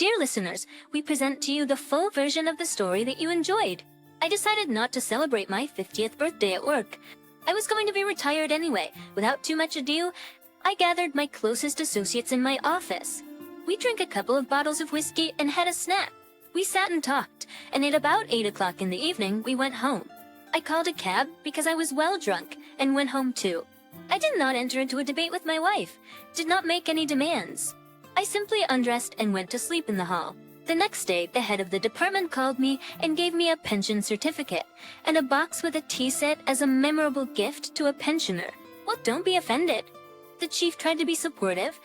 Dear listeners, we present to you the full version of the story that you enjoyed. I decided not to celebrate my 50th birthday at work. I was going to be retired anyway. Without too much ado, I gathered my closest associates in my office. We drank a couple of bottles of whiskey and had a snack. We sat and talked, and at about 8 o'clock in the evening, we went home. I called a cab because I was well drunk and went home too. I did not enter into a debate with my wife, did not make any demands. I simply undressed and went to sleep in the hall. The next day, the head of the department called me and gave me a pension certificate and a box with a tea set as a memorable gift to a pensioner. Well, don't be offended. The chief tried to be supportive.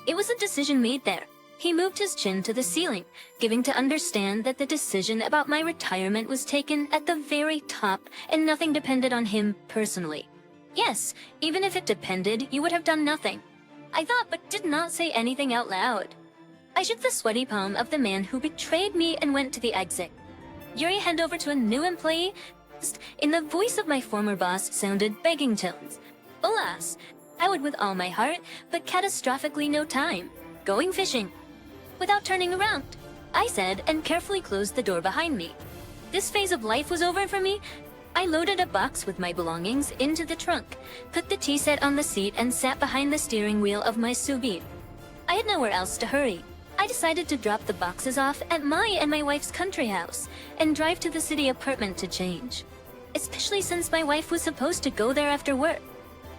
It was a decision made there. He moved his chin to the ceiling, giving to understand that the decision about my retirement was taken at the very top and nothing depended on him personally. Yes, even if it depended, you would have done nothing. I thought but did not say anything out loud. I shook the sweaty palm of the man who betrayed me and went to the exit. Yuri handed over to a new employee. In the voice of my former boss sounded begging tones. Alas, I would with all my heart, but catastrophically no time. Going fishing. Without turning around, I said and carefully closed the door behind me. This phase of life was over for me. I loaded a box with my belongings into the trunk, put the tea set on the seat and sat behind the steering wheel of my sous vide. I had nowhere else to hurry. I decided to drop the boxes off at my and my wife's country house and drive to the city apartment to change. Especially since my wife was supposed to go there after work.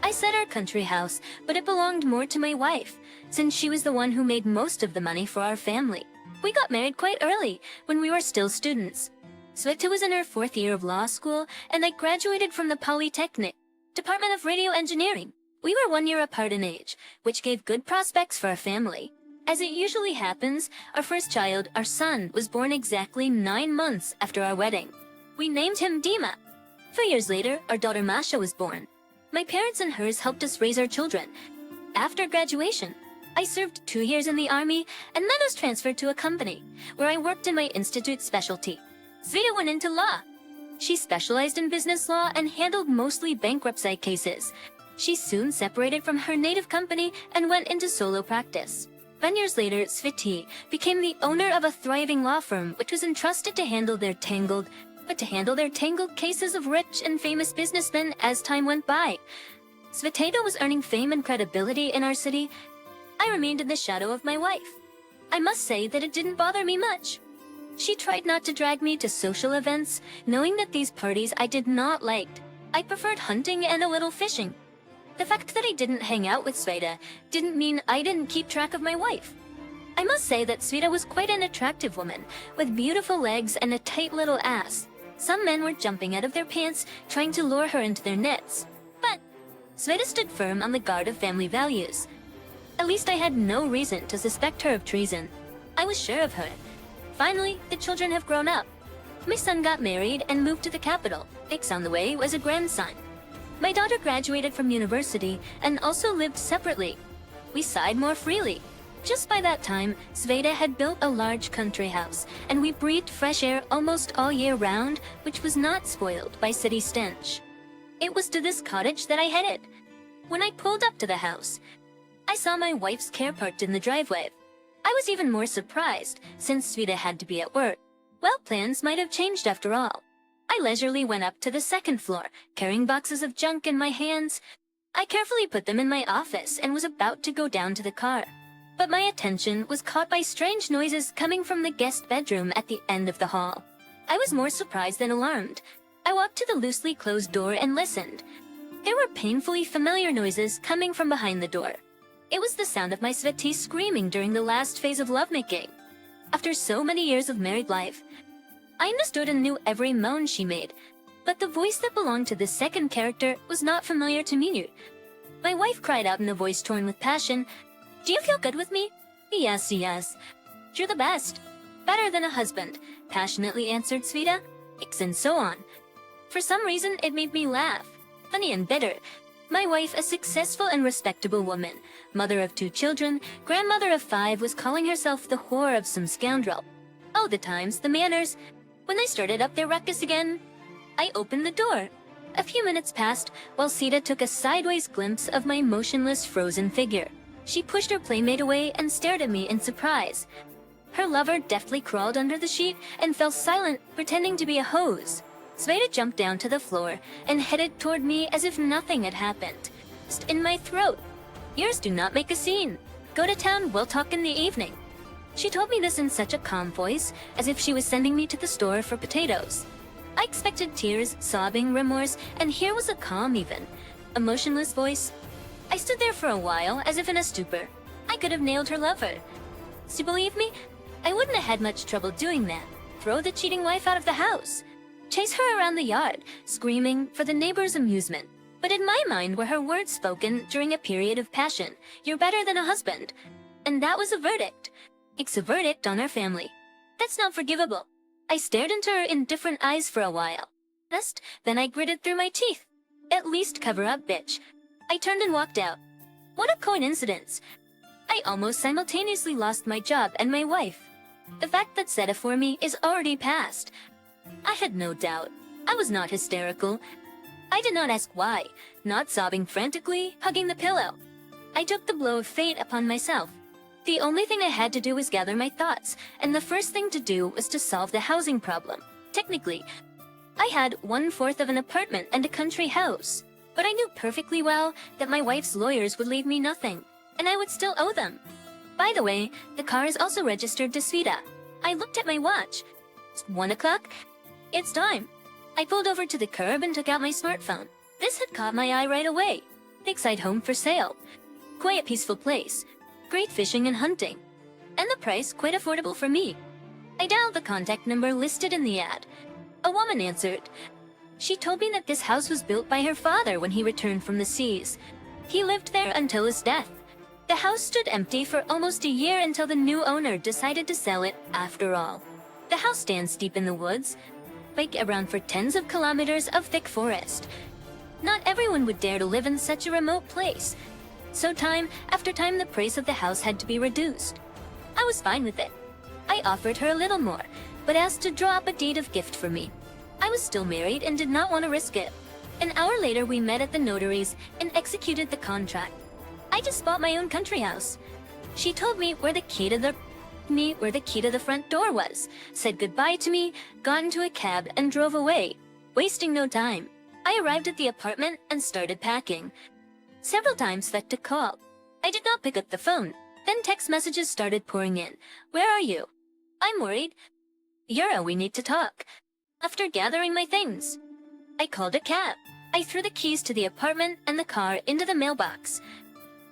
I said our country house, but it belonged more to my wife, since she was the one who made most of the money for our family. We got married quite early, when we were still students. Sveta was in her 4th year of law school, and I graduated from the Polytechnic, Department of Radio Engineering. We were 1 year apart in age, which gave good prospects for our family. As it usually happens, our first child, our son, was born exactly 9 months after our wedding. We named him Dima. 4 years later, our daughter Masha was born. My parents and hers helped us raise our children. After graduation, I served 2 years in the army and then was transferred to a company, where I worked in my institute specialty. Sveta went into law. She specialized in business law and handled mostly bankruptcy cases. She soon separated from her native company and went into solo practice. 10 years later, Sveti became the owner of a thriving law firm which was entrusted to handle their tangled cases of rich and famous businessmen as time went by. Sveta was earning fame and credibility in our city. I remained in the shadow of my wife. I must say that it didn't bother me much. She tried not to drag me to social events, knowing that these parties I did not like. I preferred hunting and a little fishing. The fact that I didn't hang out with Sveta didn't mean I didn't keep track of my wife. I must say that Sveta was quite an attractive woman, with beautiful legs and a tight little ass. Some men were jumping out of their pants, trying to lure her into their nets. But Sveta stood firm on the guard of family values. At least I had no reason to suspect her of treason. I was sure of her. Finally, the children have grown up. My son got married and moved to the capital. Next on the way was a grandson. My daughter graduated from university and also lived separately. We sighed more freely. Just by that time, Sveta had built a large country house, and we breathed fresh air almost all year round, which was not spoiled by city stench. It was to this cottage that I headed. When I pulled up to the house, I saw my wife's car parked in the driveway. I was even more surprised, since Sveta had to be at work. Well, plans might have changed after all. I leisurely went up to the 2nd floor, carrying boxes of junk in my hands. I carefully put them in my office and was about to go down to the car. But my attention was caught by strange noises coming from the guest bedroom at the end of the hall. I was more surprised than alarmed. I walked to the loosely closed door and listened. There were painfully familiar noises coming from behind the door. It was the sound of my Sveti screaming during the last phase of lovemaking. After so many years of married life, I understood and knew every moan she made, but the voice that belonged to the second character was not familiar to me. My wife cried out in a voice torn with passion, "Do you feel good with me?" "Yes, yes. You're the best. Better than a husband," passionately answered Sveta, and so on. For some reason, it made me laugh. Funny and bitter. My wife, a successful and respectable woman, mother of 2 children, grandmother of 5, was calling herself the whore of some scoundrel. Oh, the times, the manners. When they started up their ruckus again, I opened the door. A few minutes passed, while Sita took a sideways glimpse of my motionless, frozen figure. She pushed her playmate away and stared at me in surprise. Her lover deftly crawled under the sheet and fell silent, pretending to be a hose. Sveta jumped down to the floor and headed toward me as if nothing had happened. In my throat. Yours do not make a scene. Go to town, we'll talk in the evening. She told me this in such a calm voice, as if she was sending me to the store for potatoes. I expected tears, sobbing, remorse, and here was a calm even. A motionless voice. I stood there for a while, as if in a stupor. I could have nailed her lover. To believe me, I wouldn't have had much trouble doing that. Throw the cheating wife out of the house. Chase her around the yard, screaming for the neighbors' amusement. But in my mind were her words spoken during a period of passion. You're better than a husband. And that was a verdict. It's a verdict on our family. That's not forgivable. I stared into her indifferent eyes for a while. Then I gritted through my teeth. At least cover up, bitch. I turned and walked out. What a coincidence. I almost simultaneously lost my job and my wife. The fact that Zeta for me is already past. I had no doubt. I was not hysterical. I did not ask why, not sobbing frantically, hugging the pillow. I took the blow of fate upon myself. The only thing I had to do was gather my thoughts, and the first thing to do was to solve the housing problem. Technically, I had 1/4 of an apartment and a country house, but I knew perfectly well that my wife's lawyers would leave me nothing, and I would still owe them. By the way, the car is also registered to Sveta. I looked at my watch. It's 1 o'clock. It's time. I pulled over to the curb and took out my smartphone. This had caught my eye right away. Lakeside home for sale. Quiet, peaceful place. Great fishing and hunting. And the price quite affordable for me. I dialed the contact number listed in the ad. A woman answered. She told me that this house was built by her father when he returned from the seas. He lived there until his death. The house stood empty for almost a year until the new owner decided to sell it after all. The house stands deep in the woods, like around for tens of kilometers of thick forest. Not everyone would dare to live in such a remote place. So time after time the price of the house had to be reduced. I was fine with it. I offered her a little more, but asked to draw up a deed of gift for me. I was still married and did not want to risk it. An hour later we met at the notary's and executed the contract. I just bought my own country house. She told me where the key to the front door was, said goodbye to me, got into a cab and drove away, wasting no time. I arrived at the apartment and started packing. Several times Sveta called. I did not pick up the phone. Then text messages started pouring in. Where are you? I'm worried. Yura, we need to talk. After gathering my things, I called a cab. I threw the keys to the apartment and the car into the mailbox.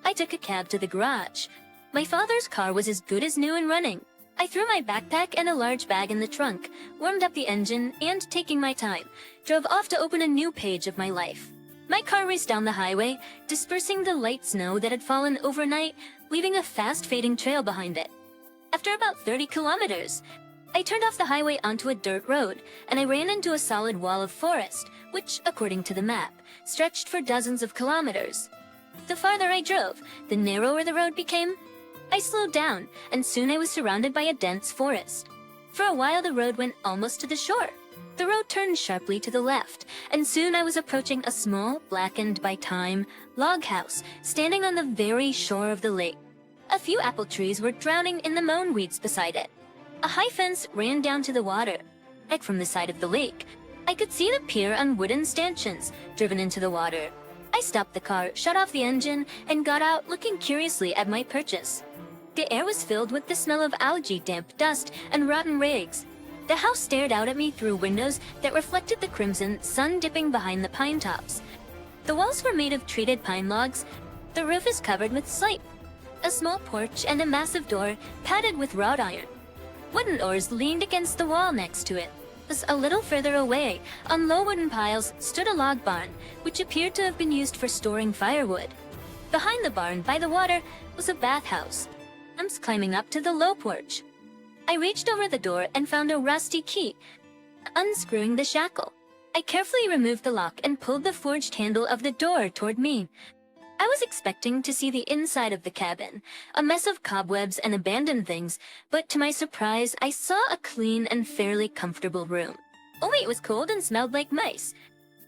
I took a cab to the garage. My father's car was as good as new and running. I threw my backpack and a large bag in the trunk, warmed up the engine, and, taking my time, drove off to open a new page of my life. My car raced down the highway, dispersing the light snow that had fallen overnight, leaving a fast-fading trail behind it. After about 30 kilometers, I turned off the highway onto a dirt road, and I ran into a solid wall of forest, which, according to the map, stretched for dozens of kilometers. The farther I drove, the narrower the road became. I slowed down, and soon I was surrounded by a dense forest. For a while the road went almost to the shore. The road turned sharply to the left, and soon I was approaching a small, blackened by time, log house standing on the very shore of the lake. A few apple trees were drowning in the mown weeds beside it. A high fence ran down to the water. Back from the side of the lake, I could see the pier on wooden stanchions driven into the water. I stopped the car, shut off the engine, and got out looking curiously at my purchase. The air was filled with the smell of algae, damp dust, and rotten rags. The house stared out at me through windows that reflected the crimson sun dipping behind the pine tops. The walls were made of treated pine logs. The roof is covered with slate. A small porch and a massive door padded with wrought iron. Wooden oars leaned against the wall next to it. A little further away, on low wooden piles, stood a log barn, which appeared to have been used for storing firewood. Behind the barn, by the water, was a bathhouse. I'm climbing up to the low porch. I reached over the door and found a rusty key, unscrewing the shackle. I carefully removed the lock and pulled the forged handle of the door toward me. I was expecting to see the inside of the cabin, a mess of cobwebs and abandoned things, but to my surprise, I saw a clean and fairly comfortable room. Only it was cold and smelled like mice.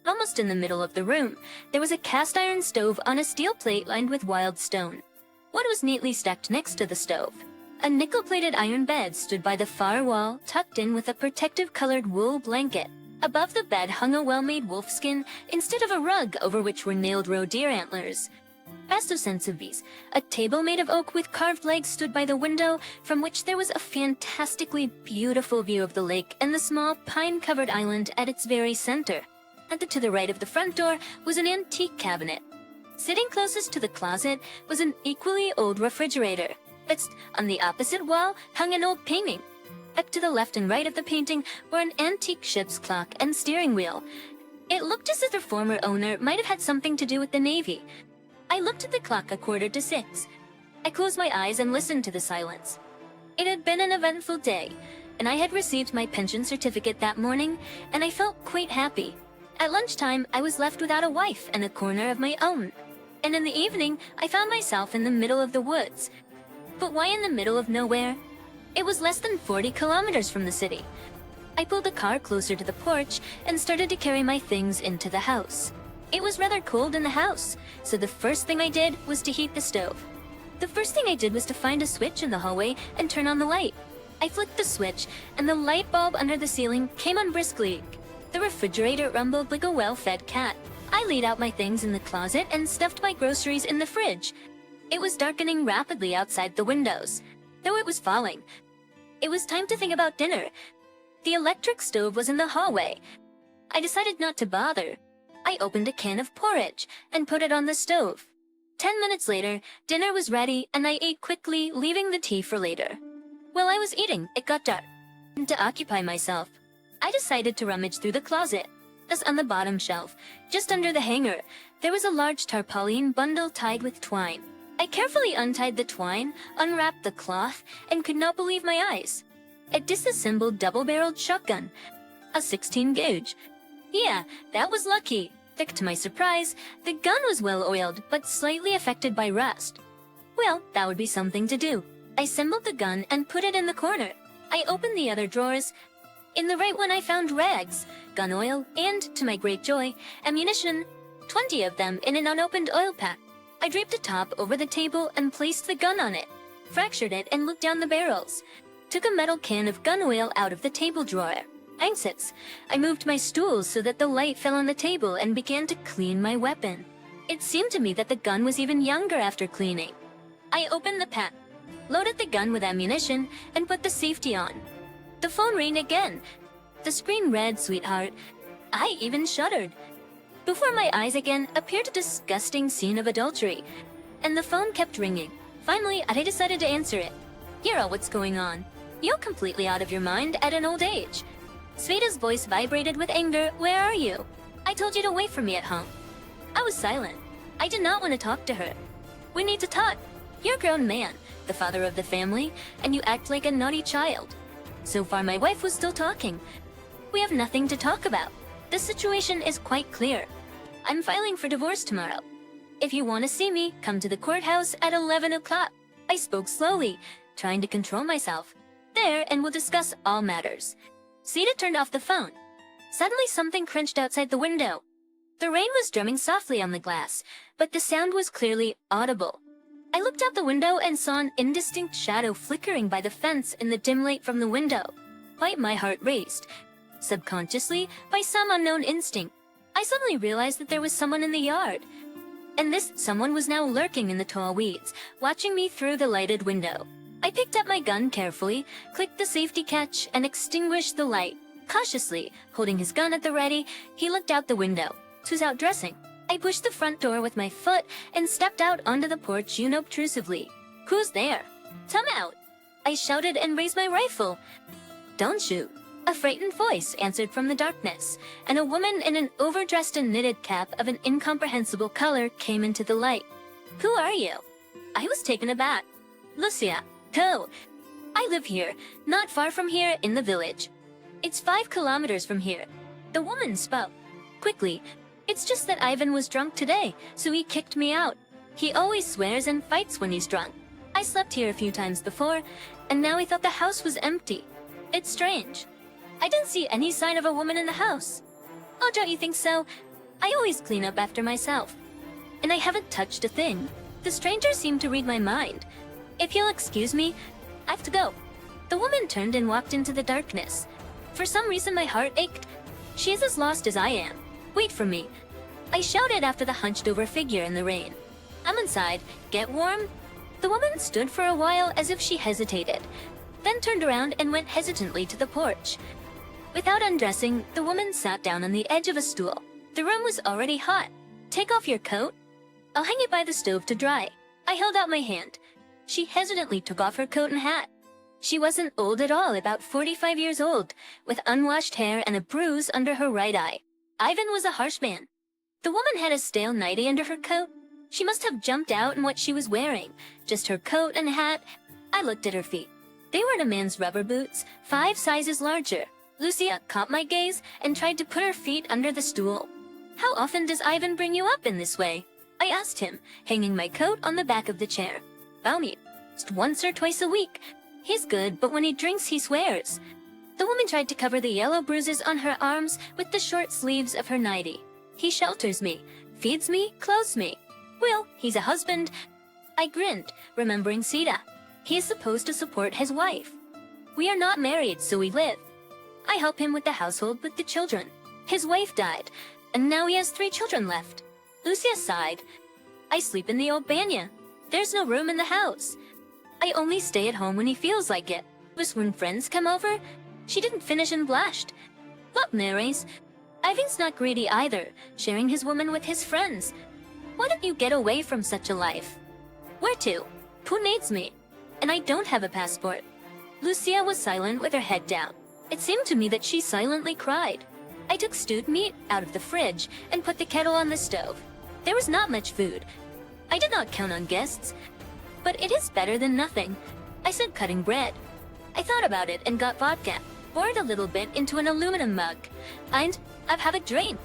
Almost in the middle of the room, there was a cast iron stove on a steel plate lined with wild stone. Wood was neatly stacked next to the stove. A nickel-plated iron bed stood by the far wall, tucked in with a protective-colored wool blanket. Above the bed hung a well-made wolfskin instead of a rug over which were nailed roe deer antlers. Best of sense of these, a table made of oak with carved legs stood by the window, from which there was a fantastically beautiful view of the lake and the small pine-covered island at its very center. And to the right of the front door was an antique cabinet. Sitting closest to the closet was an equally old refrigerator. On the opposite wall hung an old painting. Up to the left and right of the painting were an antique ship's clock and steering wheel. It looked as if the former owner might have had something to do with the Navy. I looked at the clock 6:15. I closed my eyes and listened to the silence. It had been an eventful day, and I had received my pension certificate that morning, and I felt quite happy. At lunchtime, I was left without a wife and a corner of my own. And in the evening, I found myself in the middle of the woods. But why in the middle of nowhere? It was less than 40 kilometers from the city. I pulled the car closer to the porch and started to carry my things into the house. It was rather cold in the house, so the first thing I did was to heat the stove. The first thing I did was to find a switch in the hallway and turn on the light. I flicked the switch, and the light bulb under the ceiling came on briskly. The refrigerator rumbled like a well-fed cat. I laid out my things in the closet and stuffed my groceries in the fridge. It was darkening rapidly outside the windows, though it was falling. It was time to think about dinner. The electric stove was in the hallway. I decided not to bother. I opened a can of porridge and put it on the stove. 10 minutes later, dinner was ready and I ate quickly, leaving the tea for later. While I was eating, it got dark. And to occupy myself, I decided to rummage through the closet. Thus, on the bottom shelf, just under the hanger, there was a large tarpaulin bundle tied with twine. I carefully untied the twine, unwrapped the cloth, and could not believe my eyes. A disassembled double-barreled shotgun. A 16-gauge. Yeah, that was lucky. To my surprise, the gun was well-oiled, but slightly affected by rust. Well, that would be something to do. I assembled the gun and put it in the corner. I opened the other drawers. In the right one I found rags, gun oil, and, to my great joy, ammunition. 20 of them in an unopened oil pack. I draped a top over the table and placed the gun on it, fractured it and looked down the barrels. Took a metal can of gun oil out of the table drawer. Anxious, I moved my stools so that the light fell on the table and began to clean my weapon. It seemed to me that the gun was even younger after cleaning. I opened the pack, loaded the gun with ammunition, and put the safety on. The phone rang again. The screen read, "Sweetheart." I even shuddered. Before my eyes again appeared a disgusting scene of adultery, and the phone kept ringing. Finally, I decided to answer it. "Yura, what's going on? You're completely out of your mind at an old age." Sveda's voice vibrated with anger. "Where are you? I told you to wait for me at home." I was silent. I did not want to talk to her. "We need to talk. You're a grown man, the father of the family, and you act like a naughty child." So far, my wife was still talking. "We have nothing to talk about. The situation is quite clear. I'm filing for divorce tomorrow. If you want to see me, come to the courthouse at 11 o'clock. I spoke slowly, trying to control myself. "There, and we'll discuss all matters." Sita turned off the phone. Suddenly something crunched outside the window. The rain was drumming softly on the glass, but the sound was clearly audible. I looked out the window and saw an indistinct shadow flickering by the fence in the dim light from the window. Quite my heart raced. Subconsciously, by some unknown instinct, I suddenly realized that there was someone in the yard. And this someone was now lurking in the tall weeds, watching me through the lighted window. I picked up my gun carefully, clicked the safety catch, and extinguished the light. Cautiously, holding his gun at the ready, he looked out the window. He was out dressing. I pushed the front door with my foot and stepped out onto the porch unobtrusively. "Who's there?" "Come out!" I shouted and raised my rifle. "Don't shoot." A frightened voice answered from the darkness, and a woman in an overdressed and knitted cap of an incomprehensible color came into the light. "Who are you?" I was taken aback. "Lucia. Go. I live here, not far from here, in the village. It's 5 kilometers from here." The woman spoke quickly. "It's just that Ivan was drunk today, so he kicked me out. He always swears and fights when he's drunk. I slept here a few times before, and now he thought the house was empty. It's strange. I didn't see any sign of a woman in the house." "Oh, don't you think so? I always clean up after myself. And I haven't touched a thing." The stranger seemed to read my mind. "If you'll excuse me, I have to go." The woman turned and walked into the darkness. For some reason my heart ached. She is as lost as I am. "Wait for me," I shouted after the hunched-over figure in the rain. "I'm inside. Get warm?" The woman stood for a while as if she hesitated, then turned around and went hesitantly to the porch. Without undressing, the woman sat down on the edge of a stool. The room was already hot. "Take off your coat. I'll hang it by the stove to dry." I held out my hand. She hesitantly took off her coat and hat. She wasn't old at all, about 45 years old, with unwashed hair and a bruise under her right eye. Ivan was a harsh man. The woman had a stale nightie under her coat. She must have jumped out in what she was wearing, just her coat and hat. I looked at her feet. They were a man's rubber boots, 5 sizes larger. Lucia caught my gaze and tried to put her feet under the stool. "How often does Ivan bring you up in this way?" I asked him, hanging my coat on the back of the chair. "Balmy, just once or twice a week. He's good, but when he drinks, he swears." The woman tried to cover the yellow bruises on her arms with the short sleeves of her nightie. "He shelters me, feeds me, clothes me. Well, he's a husband." I grinned, remembering Sita. He is supposed to support his wife. "We are not married, so we live. I help him with the household with the children. His wife died, and now he has 3 children left." Lucia sighed. "I sleep in the old banya. There's no room in the house. I only stay at home when he feels like it. Just when friends come over." She didn't finish and blushed. "What marries? Ivan's not greedy either, sharing his woman with his friends. Why don't you get away from such a life?" "Where to? Who needs me? And I don't have a passport." Lucia was silent with her head down. It seemed to me that she silently cried. I took stewed meat out of the fridge and put the kettle on the stove. There was not much food. I did not count on guests, but it is better than nothing. I said, cutting bread. I thought about it and got vodka, poured a little bit into an aluminum mug. "And I've have a drink.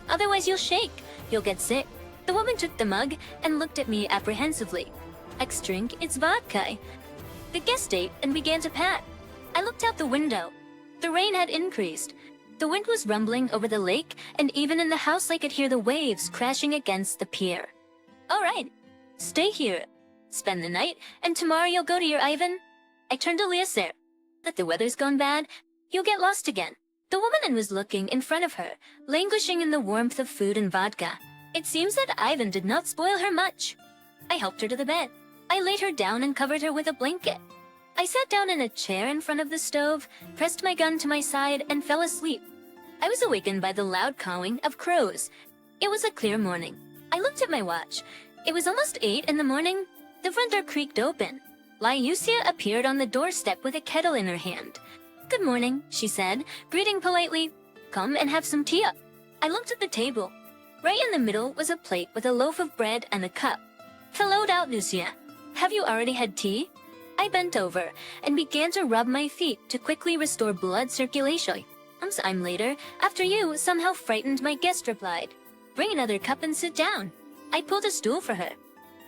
Otherwise you'll shake. You'll get sick." The woman took the mug and looked at me apprehensively. "Ex drink, it's vodka." The guest ate and began to pat. I looked out the window. The rain had increased. The wind was rumbling over the lake, and even in the house I could hear the waves crashing against the pier. "All right, stay here. Spend the night, and tomorrow you'll go to your Ivan." I turned to Leaser. "That the weather's gone bad. You'll get lost again." The woman was looking in front of her, languishing in the warmth of food and vodka. It seems that Ivan did not spoil her much. I helped her to the bed. I laid her down and covered her with a blanket. I sat down in a chair in front of the stove, pressed my gun to my side, and fell asleep. I was awakened by the loud cawing of crows. It was a clear morning. I looked at my watch. It was almost 8 in the morning. The front door creaked open. Lyucia appeared on the doorstep with a kettle in her hand. "Good morning," she said, greeting politely. "Come and have some tea." I looked at the table. Right in the middle was a plate with a loaf of bread and a cup. "Fellowed out, Lucia. Have you already had tea?" I bent over and began to rub my feet to quickly restore blood circulation. "I'm later. After you somehow frightened my guest," replied. "Bring another cup and sit down." I pulled a stool for her.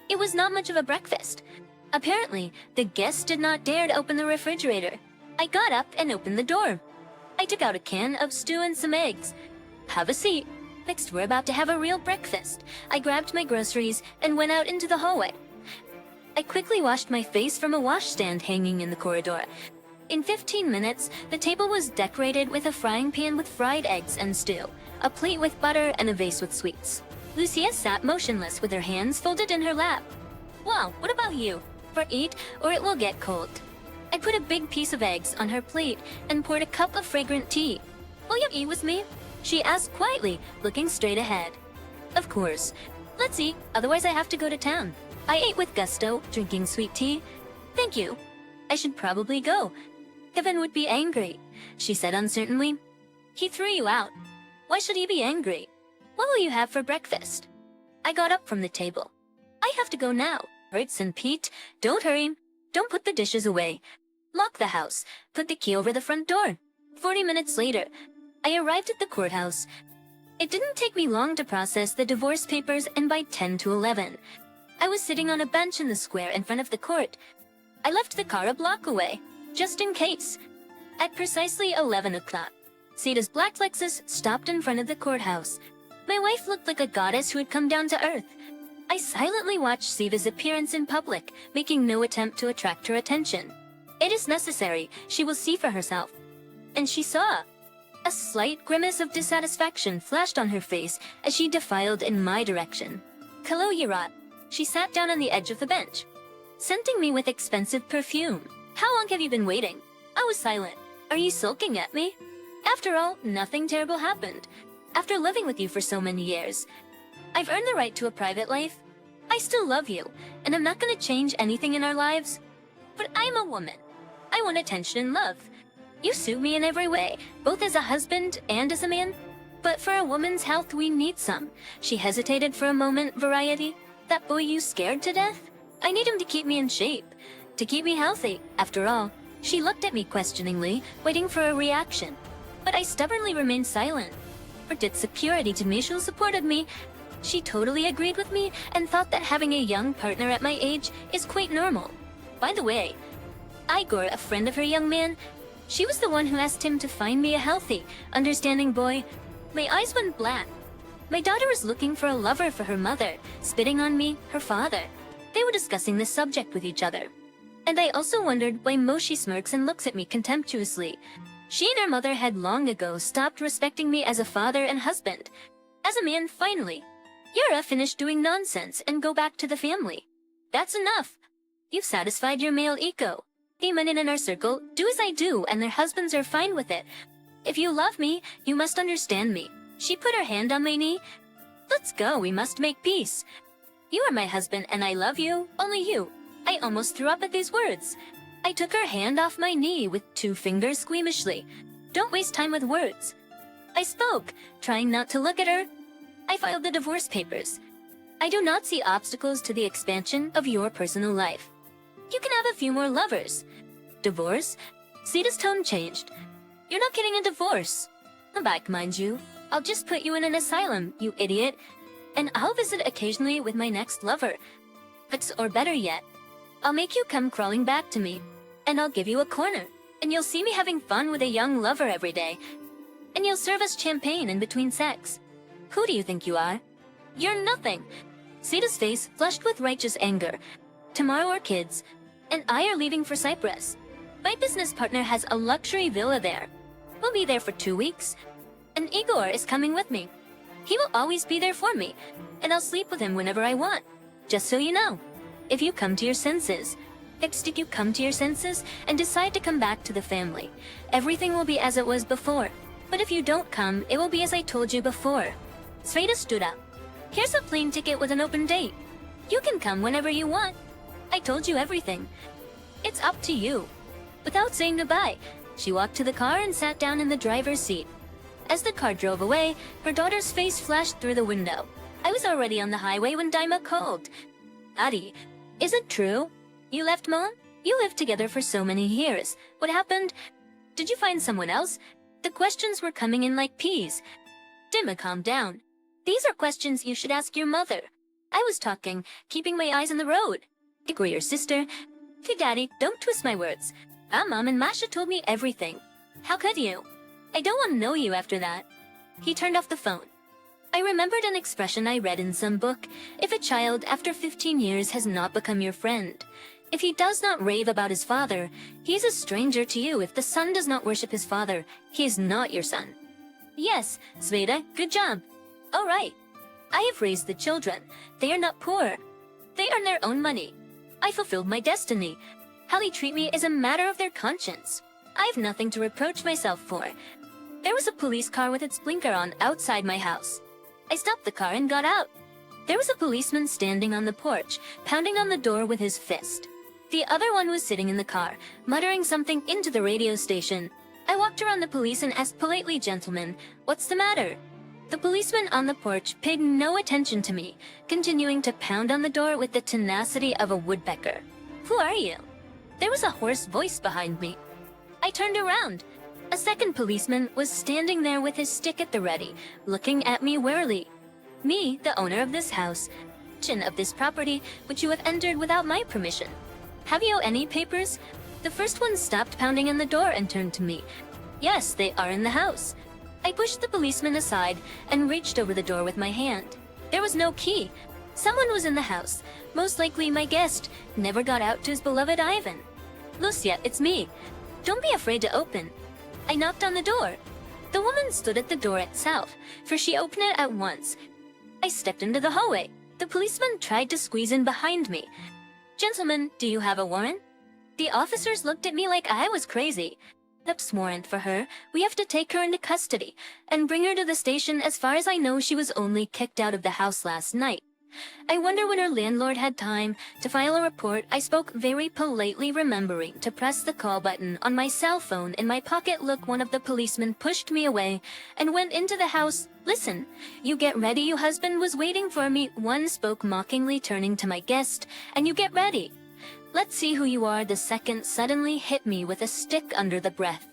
It was not much of a breakfast. Apparently, the guest did not dare to open the refrigerator. I got up and opened the door. I took out a can of stew and some eggs. "Have a seat. Next, we're about to have a real breakfast." I grabbed my groceries and went out into the hallway. I quickly washed my face from a washstand hanging in the corridor. In 15 minutes, the table was decorated with a frying pan with fried eggs and stew, a plate with butter, and a vase with sweets. Lucia sat motionless with her hands folded in her lap. "Wow, what about you? For eat, or it will get cold." I put a big piece of eggs on her plate and poured a cup of fragrant tea. "Will you eat with me?" she asked quietly, looking straight ahead. "Of course. Let's eat, otherwise I have to go to town." I ate with gusto, drinking sweet tea. "Thank you. I should probably go. Kevin would be angry," she said uncertainly. "He threw you out. Why should he be angry? What will you have for breakfast?" I got up from the table. "I have to go now. Hurts and Pete, don't hurry. Don't put the dishes away. Lock the house. Put the key over the front door." 40 minutes later, I arrived at the courthouse. It didn't take me long to process the divorce papers, and by 10 to 11, I was sitting on a bench in the square in front of the court. I left the car a block away, just in case. At precisely 11 o'clock, Sita's black Lexus stopped in front of the courthouse. My wife looked like a goddess who had come down to earth. I silently watched Siva's appearance in public, making no attempt to attract her attention. It is necessary. She will see for herself. And she saw. A slight grimace of dissatisfaction flashed on her face as she defiled in my direction. "Hello, Yarat." She sat down on the edge of the bench, scenting me with expensive perfume. "How long have you been waiting?" I was silent. "Are you sulking at me?" "After all, nothing terrible happened. After living with you for so many years, I've earned the right to a private life. I still love you, and I'm not gonna change anything in our lives. But I'm a woman. I want attention and love. You suit me in every way, both as a husband and as a man. But for a woman's health, we need some." She hesitated for a moment. "Variety? That boy you scared to death? I need him to keep me in shape, to keep me healthy, after all." She looked at me questioningly, waiting for a reaction. But I stubbornly remained silent. For did security to me, she supported me. She totally agreed with me and thought that having a young partner at my age is quite normal. By the way, Igor, a friend of her young man, she was the one who asked him to find me a healthy, understanding boy. My eyes went black. My daughter was looking for a lover for her mother, spitting on me, her father. They were discussing this subject with each other. And I also wondered why Moshi smirks and looks at me contemptuously. She and her mother had long ago stopped respecting me as a father and husband. As a man, finally, Yura finished doing nonsense and go back to the family. "That's enough. You've satisfied your male ego. Women in our circle do as I do, and their husbands are fine with it. If you love me, you must understand me." She put her hand on my knee. "Let's go, we must make peace. You are my husband and I love you, only you." I almost threw up at these words. I took her hand off my knee with 2 fingers squeamishly. "Don't waste time with words." I spoke, trying not to look at her. "I filed the divorce papers. I do not see obstacles to the expansion of your personal life. You can have a few more lovers." "Divorce?" Sita's tone changed. "You're not getting a divorce. Back, mind you. I'll just put you in an asylum, you idiot. And I'll visit occasionally with my next lover. Or better yet, I'll make you come crawling back to me. And I'll give you a corner. And you'll see me having fun with a young lover every day. And you'll serve us champagne in between sex. Who do you think you are? You're nothing." Sita's face flushed with righteous anger. "Tomorrow our kids and I are leaving for Cyprus. My business partner has a luxury villa there. We'll be there for 2 weeks. And Igor is coming with me. He will always be there for me, and I'll sleep with him whenever I want. Just so you know, if you come to your senses, if you come to your senses and decide to come back to the family, everything will be as it was before. But if you don't come, it will be as I told you before." Sveta stood up. "Here's a plane ticket with an open date. You can come whenever you want. I told you everything. It's up to you." Without saying goodbye, she walked to the car and sat down in the driver's seat. As the car drove away, her daughter's face flashed through the window. I was already on the highway when Daima called. "Adi, is it true? You left Mom? You lived together for so many years. What happened? Did you find someone else?" The questions were coming in like peas. Daima, calm down. These are questions you should ask your mother. I was talking, keeping my eyes on the road. Igor, your sister. Okay, Daddy, don't twist my words. Mom and Masha told me everything. How could you? I don't want to know you after that. He turned off the phone. I remembered an expression I read in some book. If a child after 15 years has not become your friend, if he does not rave about his father, he is a stranger to you. If the son does not worship his father, he is not your son. Yes, Sveta, good job. All right. I have raised the children. They are not poor. They earn their own money. I fulfilled my destiny. How they treat me is a matter of their conscience. I have nothing to reproach myself for. There was a police car with its blinker on outside my house. I stopped the car and got out. There was a policeman standing on the porch, pounding on the door with his fist. The other one was sitting in the car, muttering something into the radio station. I walked around the police and asked politely, "Gentlemen, what's the matter?" The policeman on the porch paid no attention to me, continuing to pound on the door with the tenacity of a woodpecker. "Who are you?" There was a hoarse voice behind me. I turned around. A second policeman was standing there with his stick at the ready, looking at me warily. "Me, the owner of this house, of this property, which you have entered without my permission. Have you any papers?" The first one stopped pounding on the door and turned to me. "Yes, they are in the house." I pushed the policeman aside and reached over the door with my hand. There was no key. Someone was in the house, most likely my guest, never got out to his beloved Ivan. Lucia, it's me. Don't be afraid to open. I knocked on the door. The woman stood at the door itself, for she opened it at once. I stepped into the hallway. The policeman tried to squeeze in behind me. Gentlemen, do you have a warrant? The officers looked at me like I was crazy. That's warrant for her. We have to take her into custody and bring her to the station. As far as I know, she was only kicked out of the house last night. I wonder when her landlord had time to file a report. I spoke very politely, remembering to press the call button on my cell phone in my pocket. Look, one of the policemen pushed me away and went into the house. Listen, you get ready. Your husband was waiting for me. One spoke mockingly, turning to my guest. And you get ready. Let's see who you are. The second suddenly hit me with a stick under the breath.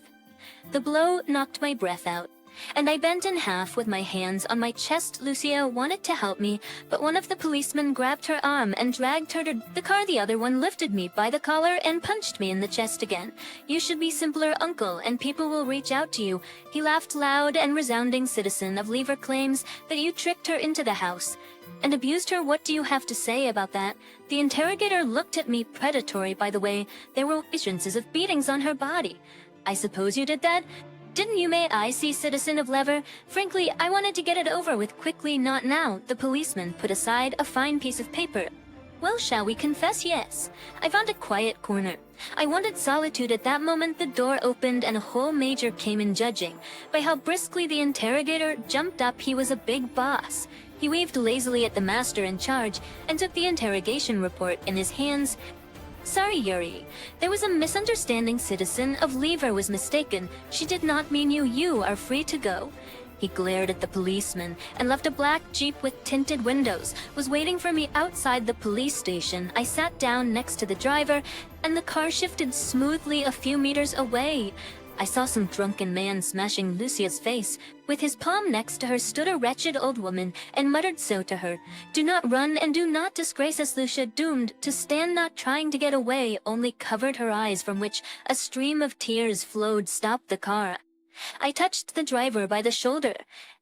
The blow knocked my breath out, and I bent in half with my hands on my chest. Lucia wanted to help me, but one of the policemen grabbed her arm and dragged her to the car. The other one lifted me by the collar and punched me in the chest again. You should be simpler, uncle, and people will reach out to you. He laughed loud and resounding. Citizen of Lever claims that you tricked her into the house and abused her. What do you have to say about that? The interrogator looked at me. Predatory, by the way. There were evidences of beatings on her body. I suppose you did that? Didn't you? May I see, citizen of Lever? Frankly, I wanted to get it over with quickly. Not now. The policeman put aside a fine piece of paper. Well, shall we confess? Yes. I found a quiet corner. I wanted solitude. At that moment, the door opened and a whole major came in. Judging by how briskly the interrogator jumped up, he was a big boss. He waved lazily at the master in charge and took the interrogation report in his hands. Sorry, Yuri. There was a misunderstanding. Citizen of Lever was mistaken. She did not mean you. You are free to go. He glared at the policeman and left. A black Jeep with tinted windows was waiting for me outside the police station. I sat down next to the driver, and the car shifted smoothly a few meters away. I saw some drunken man smashing Lucia's face. With his palm next to her stood a wretched old woman and muttered so to her. Do not run and do not disgrace us. Lucia, doomed to stand, not trying to get away, only covered her eyes, from which a stream of tears flowed. Stopped the car. I touched the driver by the shoulder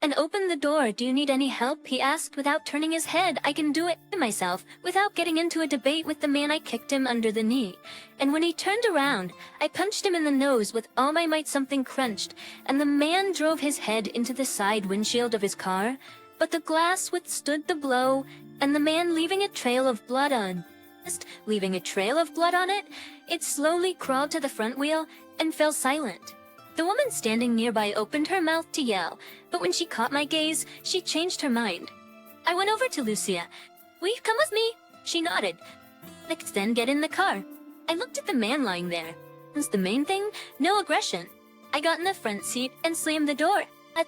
and opened the door. Do you need any help? He asked without turning his head. I can do it myself. Without getting into a debate with the man, I kicked him under the knee. And when he turned around, I punched him in the nose with all my might. Something crunched, and the man drove his head into the side windshield of his car. But the glass withstood the blow, and the man, leaving a trail of blood on it, it slowly crawled to the front wheel and fell silent. The woman standing nearby opened her mouth to yell, but when she caught my gaze, she changed her mind. I went over to Lucia. Will you come with me? She nodded. Let's then get in the car. I looked at the man lying there. That's the main thing, no aggression. I got in the front seat and slammed the door.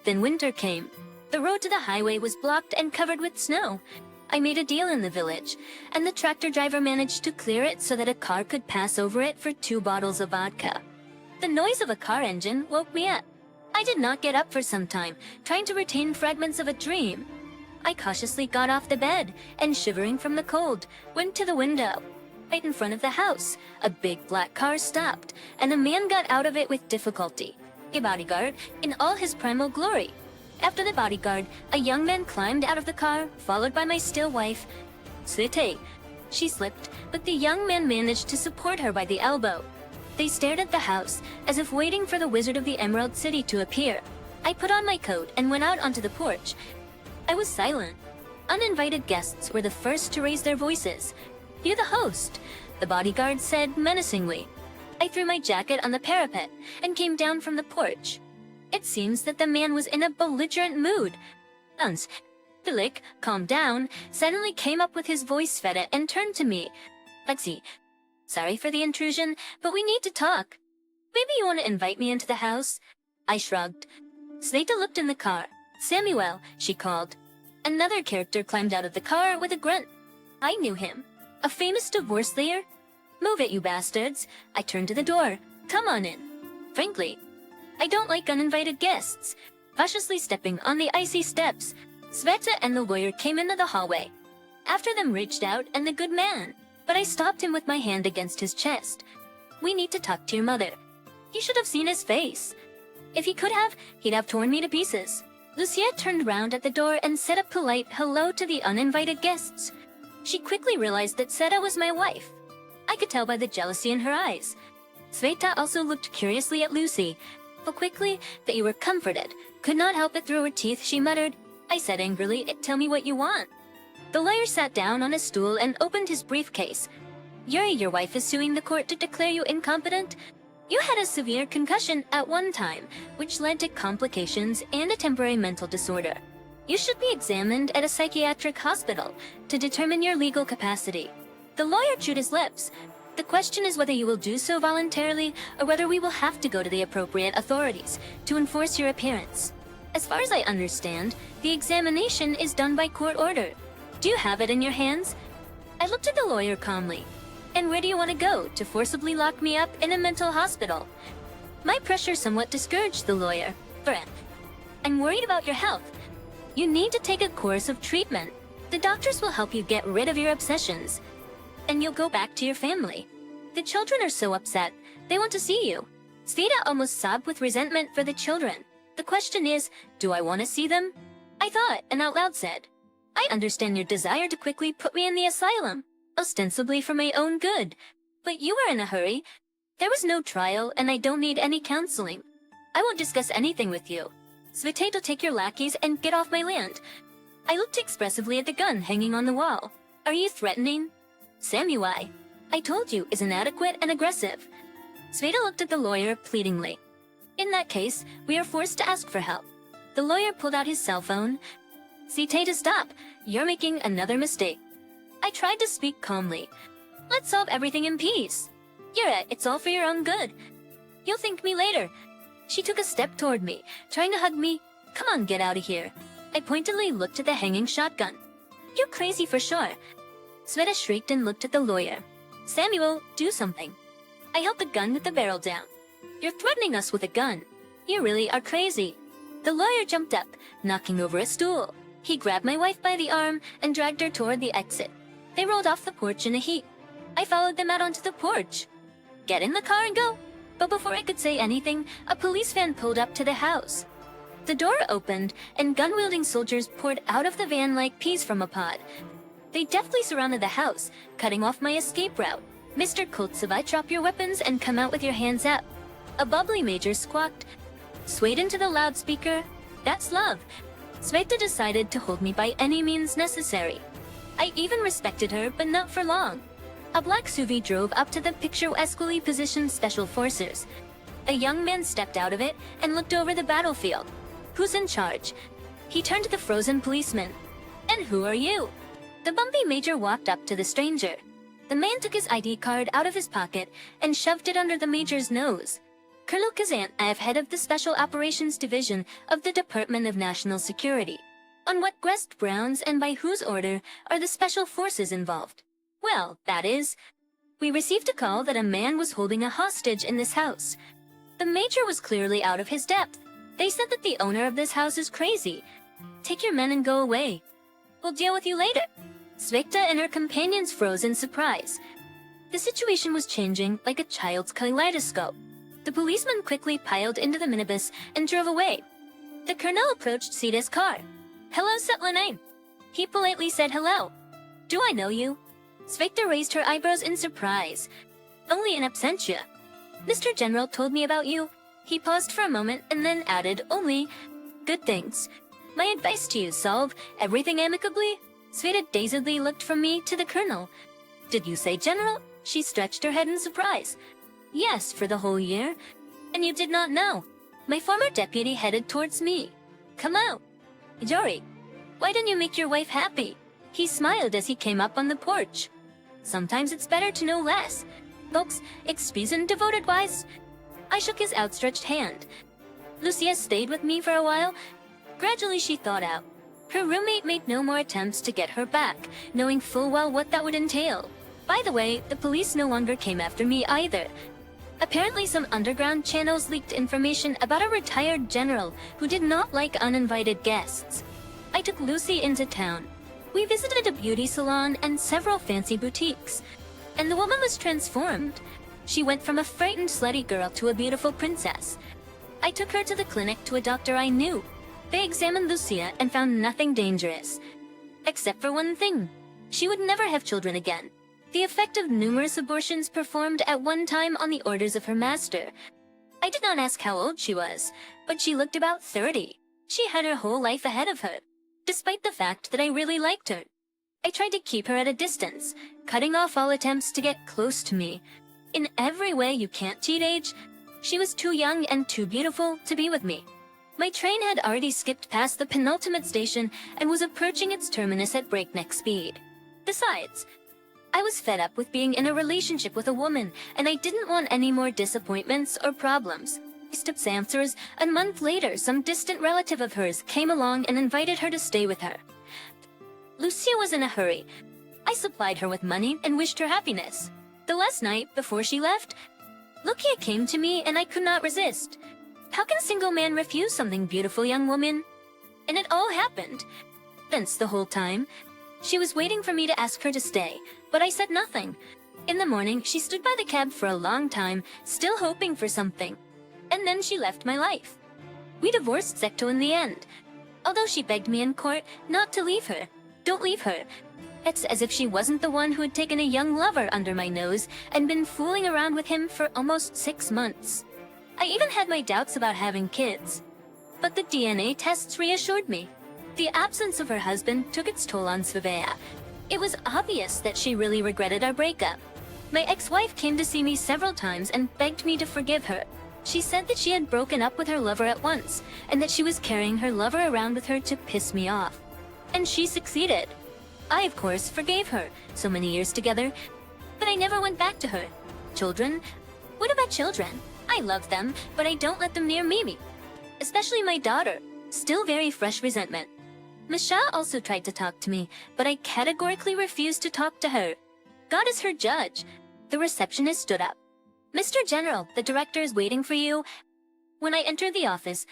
Then winter came. The road to the highway was blocked and covered with snow. I made a deal in the village, and the tractor driver managed to clear it so that a car could pass over it for 2 bottles of vodka. The noise of a car engine woke me up. I did not get up for some time, trying to retain fragments of a dream. I cautiously got off the bed and, shivering from the cold, went to the window. Right in front of the house, a big black car stopped, and a man got out of it with difficulty. A bodyguard in all his primal glory. After the bodyguard, a young man climbed out of the car, followed by my still wife. Sute. She slipped, but the young man managed to support her by the elbow. They stared at the house, as if waiting for the Wizard of the Emerald City to appear. I put on my coat and went out onto the porch. I was silent. Uninvited guests were the first to raise their voices. You're the host, the bodyguard said menacingly. I threw my jacket on the parapet and came down from the porch. It seems that the man was in a belligerent mood. Philip, calm down, suddenly came up with his voice feta and turned to me. Lexi, sorry for the intrusion, but we need to talk. Maybe you want to invite me into the house? I shrugged. Sneta looked in the car. Samuel, she called. Another character climbed out of the car with a grunt. I knew him. A famous divorce lawyer? Move it, you bastards. I turned to the door. Come on in. Frankly, I don't like uninvited guests. Cautiously stepping on the icy steps, Sveta and the lawyer came into the hallway. After them reached out and the good man, but I stopped him with my hand against his chest. We need to talk to your mother. You should have seen his face. If he could have, he'd have torn me to pieces. Lucia turned round at the door and said a polite hello to the uninvited guests. She quickly realized that Seta was my wife. I could tell by the jealousy in her eyes. Sveta also looked curiously at Lucy, but quickly that you were comforted. Could not help but through her teeth, she muttered. I said angrily, tell me what you want. The lawyer sat down on a stool and opened his briefcase. Yuri, your wife is suing the court to declare you incompetent. You had a severe concussion at one time, which led to complications and a temporary mental disorder. You should be examined at a psychiatric hospital to determine your legal capacity. The lawyer chewed his lips. The question is whether you will do so voluntarily or whether we will have to go to the appropriate authorities to enforce your appearance. As far as I understand, the examination is done by court order. Do you have it in your hands? I looked at the lawyer calmly. And where do you want to go to forcibly lock me up in a mental hospital? My pressure somewhat discouraged the lawyer. I'm worried about your health. You need to take a course of treatment. The doctors will help you get rid of your obsessions. And you'll go back to your family. The children are so upset. They want to see you. Sveta almost sobbed with resentment for the children. The question is, do I want to see them? I thought and out loud said, I understand your desire to quickly put me in the asylum, ostensibly for my own good. But you were in a hurry. There was no trial and I don't need any counseling. I won't discuss anything with you. Sveta, take your lackeys and get off my land. I looked expressively at the gun hanging on the wall. Are you threatening? Samuai, I told you, is inadequate and aggressive. Sveta looked at the lawyer pleadingly. In that case, we are forced to ask for help. The lawyer pulled out his cell phone. Sveta, stop. You're making another mistake. I tried to speak calmly. Let's solve everything in peace. Yura, it's all for your own good. You'll thank me later. She took a step toward me, trying to hug me. Come on, get out of here. I pointedly looked at the hanging shotgun. You're crazy for sure. Sveta shrieked and looked at the lawyer. Samuel, do something. I held the gun with the barrel down. You're threatening us with a gun. You really are crazy. The lawyer jumped up, knocking over a stool. He grabbed my wife by the arm and dragged her toward the exit. They rolled off the porch in a heap. I followed them out onto the porch. Get in the car and go. But before I could say anything, a police van pulled up to the house. The door opened, and gun-wielding soldiers poured out of the van like peas from a pod. They deftly surrounded the house, cutting off my escape route. Mr. Koltsevai, drop your weapons and come out with your hands up. A bubbly major squawked, swayed into the loudspeaker. That's love. Sveta decided to hold me by any means necessary. I even respected her, but not for long. A black SUV drove up to the picturesquely positioned special forces. A young man stepped out of it and looked over the battlefield. Who's in charge? He turned to the frozen policeman. And who are you? The bumpy major walked up to the stranger. The man took his ID card out of his pocket and shoved it under the major's nose. Colonel Kazan, I am head of the Special Operations Division of the Department of National Security. On what grounds and by whose order are the special forces involved? Well, that is, we received a call that a man was holding a hostage in this house. The major was clearly out of his depth. They said that the owner of this house is crazy. Take your men and go away. We'll deal with you later. Sveta and her companions froze in surprise. The situation was changing like a child's kaleidoscope. The policeman quickly piled into the minibus and drove away. The colonel approached Sita's car. Hello, Setlanine. He politely said hello. Do I know you? Sveta raised her eyebrows in surprise. Only in absentia. Mr. General told me about you. He paused for a moment and then added, only good things. My advice to you, solve everything amicably. Sveta dazedly looked from me to the colonel. Did you say general? She stretched her head in surprise. Yes, for the whole year. And you did not know. My former deputy headed towards me. Come out. Yuri, why didn't you make your wife happy? He smiled as he came up on the porch. Sometimes it's better to know less. Folks, expesen devoted wise. I shook his outstretched hand. Lucia stayed with me for a while. Gradually she thawed out. Her roommate made no more attempts to get her back, knowing full well what that would entail. By the way, the police no longer came after me either. Apparently some underground channels leaked information about a retired general who did not like uninvited guests. I took Lucy into town. We visited a beauty salon and several fancy boutiques. And the woman was transformed. She went from a frightened slutty girl to a beautiful princess. I took her to the clinic to a doctor I knew. They examined Lucia and found nothing dangerous. Except for one thing. She would never have children again. the effect of numerous abortions performed at one time on the orders of her master. I did not ask how old she was, but she looked about 30. She had her whole life ahead of her, despite the fact that I really liked her. I tried to keep her at a distance, cutting off all attempts to get close to me. In every way you can't cheat age, she was too young and too beautiful to be with me. My train had already skipped past the penultimate station and was approaching its terminus at breakneck speed. Besides, I was fed up with being in a relationship with a woman, and I didn't want any more disappointments or problems. Steps answers, a month later, some distant relative of hers came along and invited her to stay with her. Lucia was in a hurry. I supplied her with money and wished her happiness. The last night, before she left, Lucia came to me and I could not resist. How can a single man refuse something beautiful young woman? And it all happened. Thence the whole time, she was waiting for me to ask her to stay, but I said nothing. In the morning, she stood by the cab for a long time, still hoping for something. And then she left my life. We divorced Zekto in the end, although she begged me in court not to leave her. Don't leave her. It's as if she wasn't the one who had taken a young lover under my nose and been fooling around with him for almost 6 months. I even had my doubts about having kids. But the DNA tests reassured me. The absence of her husband took its toll on Svea. It was obvious that she really regretted our breakup. My ex-wife came to see me several times and begged me to forgive her. She said that she had broken up with her lover at once, and that she was carrying her lover around with her to piss me off. And she succeeded. I, of course, forgave her, so many years together, but I never went back to her. Children? What about children? I love them, but I don't let them near Mimi. Especially my daughter. Still very fresh resentment. Misha also tried to talk to me, but I categorically refused to talk to her. God is her judge. The receptionist stood up. Mr. General, the director is waiting for you. When I entered the office,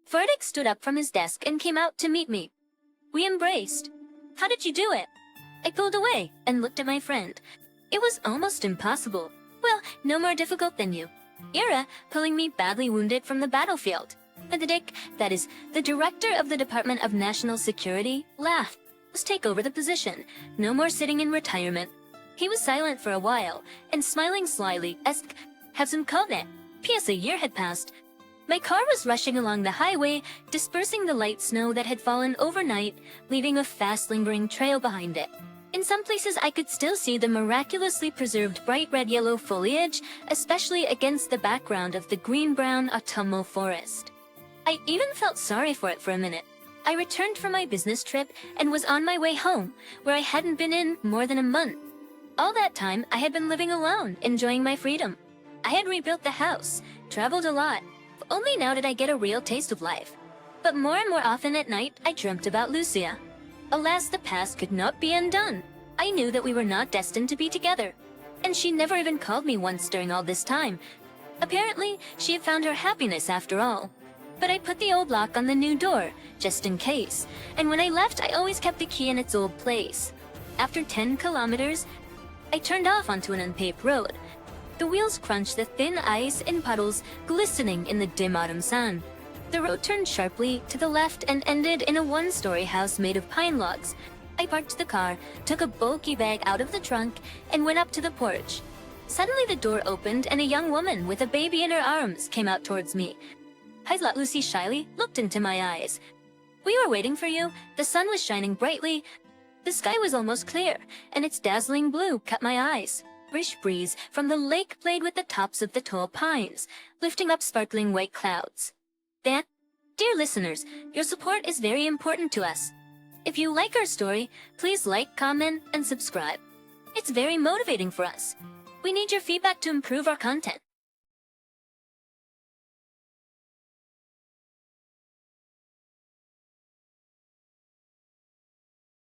Verdict stood up from his desk and came out to meet me. We embraced. How did you do it? I pulled away and looked at my friend. It was almost impossible. Well, no more difficult than you. Ira, pulling me badly wounded from the battlefield. Benedict, that is, the director of the Department of National Security, laughed. Let's take over the position. No more sitting in retirement. He was silent for a while, and smiling slyly, asked, have some cognate. P.S. a year had passed. My car was rushing along the highway, dispersing the light snow that had fallen overnight, leaving a fast lingering trail behind it. In some places I could still see the miraculously preserved bright red-yellow foliage, especially against the background of the green-brown autumnal forest. I even felt sorry for it for a minute. I returned from my business trip and was on my way home, where I hadn't been in more than a month. All that time, I had been living alone, enjoying my freedom. I had rebuilt the house, traveled a lot. Only now did I get a real taste of life. But more and more often at night, I dreamt about Lucia. Alas, the past could not be undone. I knew that we were not destined to be together. And she never even called me once during all this time. Apparently, she had found her happiness after all. But I put the old lock on the new door, just in case. And when I left, I always kept the key in its old place. After 10 kilometers, I turned off onto an unpaved road. The wheels crunched the thin ice in puddles, glistening in the dim autumn sun. The road turned sharply to the left and ended in a one-story house made of pine logs. I parked the car, took a bulky bag out of the trunk, and went up to the porch. Suddenly the door opened and a young woman with a baby in her arms came out towards me. Lucy shyly looked into my eyes. We were waiting for you. The sun was shining brightly. The sky was almost clear, and its dazzling blue caught my eyes. Fresh breeze from the lake played with the tops of the tall pines, lifting up sparkling white clouds. Dear listeners, your support is very important to us. If you like our story, please like, comment, and subscribe. It's very motivating for us. We need your feedback to improve our content.